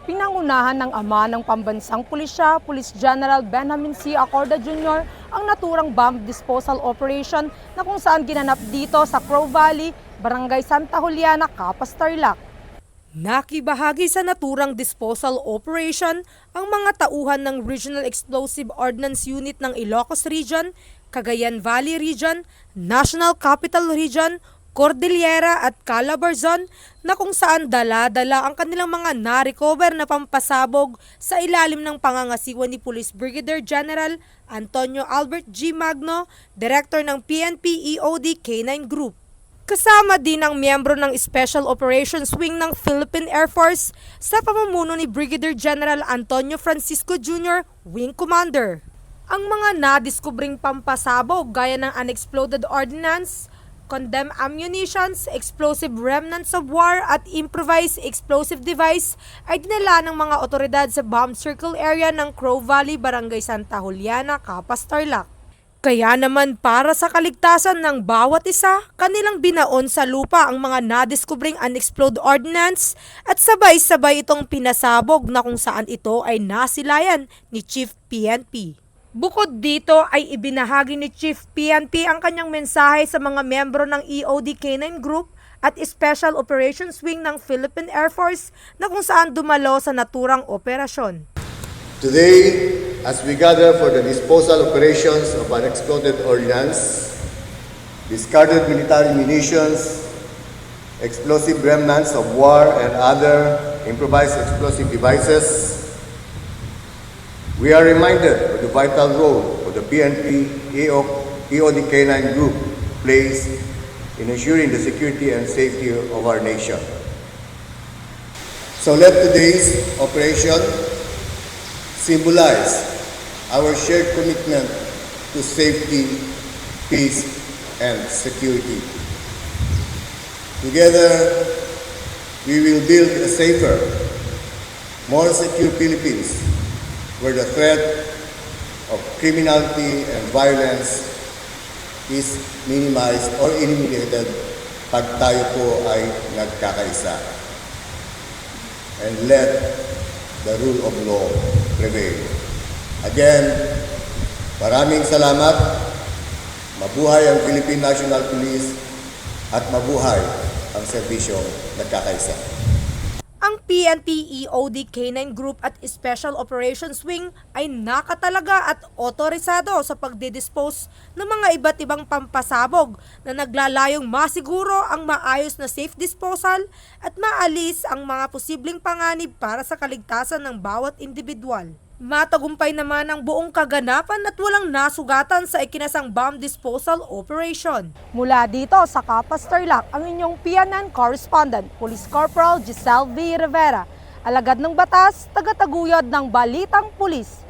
Pinangunahan ng ama ng pambansang pulisya, Police General Benjamin C. Acorda Jr. ang naturang bomb disposal operation na kung saan ginanap dito sa Crow Valley, Barangay Santa Juliana, Capas, Tarlac. Nakibahagi sa naturang disposal operation ang mga tauhan ng Regional Explosive Ordnance Unit ng Ilocos Region, Cagayan Valley Region, National Capital Region, Cordillera at Calabarzon na kung saan dala-dala ang kanilang mga na-recover na pampasabog sa ilalim ng pangangasiwa ni Police Brigadier General Antonio Albert G. Magno, Director ng PNP EOD K9 Group. Kasama din ang miyembro ng Special Operations Wing ng Philippine Air Force sa pamumuno ni Brigadier General Antonio Francisco Jr., Wing Commander. Ang mga nadiskubring pampasabog gaya ng unexploded ordnance, condemned ammunitions, explosive remnants of war at improvised explosive device ay dinala ng mga otoridad sa bomb circle area ng Crow Valley, Barangay Santa Juliana, Capas, Tarlac. Kaya naman para sa kaligtasan ng bawat isa, kanilang binaon sa lupa ang mga nadiskubring unexploded ordnance at sabay-sabay itong pinasabog na kung saan ito ay nasilayan ni Chief PNP. Bukod dito ay ibinahagi ni Chief PNP ang kanyang mensahe sa mga miyembro ng EOD K9 Group at Special Operations Wing ng Philippine Air Force na kung saan dumalo sa naturang operasyon. Today, as we gather for the disposal operations of unexploded ordnance, discarded military munitions, explosive remnants of war and other improvised explosive devices, we are reminded of the vital role of the PNP EOD K9 Group plays in ensuring the security and safety of our nation. So let today's operation symbolize our shared commitment to safety, peace, and security. Together, we will build a safer, more secure Philippines where the threat of criminality and violence is minimized or eliminated pag tayo po ay nagkakaisa. And let the rule of law prevail. Again, maraming salamat. Mabuhay ang Philippine National Police at mabuhay ang serbisyong nagkakaisa. Ang PNP EOD K9 Group at Special Operations Wing ay nakatalaga at otorisado sa pagdidispose ng mga iba't ibang pampasabog na naglalayong masiguro ang maayos na safe disposal at maalis ang mga posibleng panganib para sa kaligtasan ng bawat individual. Matagumpay naman ang buong kaganapan at walang nasugatan sa ikinasang bomb disposal operation. Mula dito sa Capas, Tarlac, ang inyong PNN correspondent, Police Corporal Giselle V. Rivera, alagad ng batas, tagataguyod ng Balitang Pulis.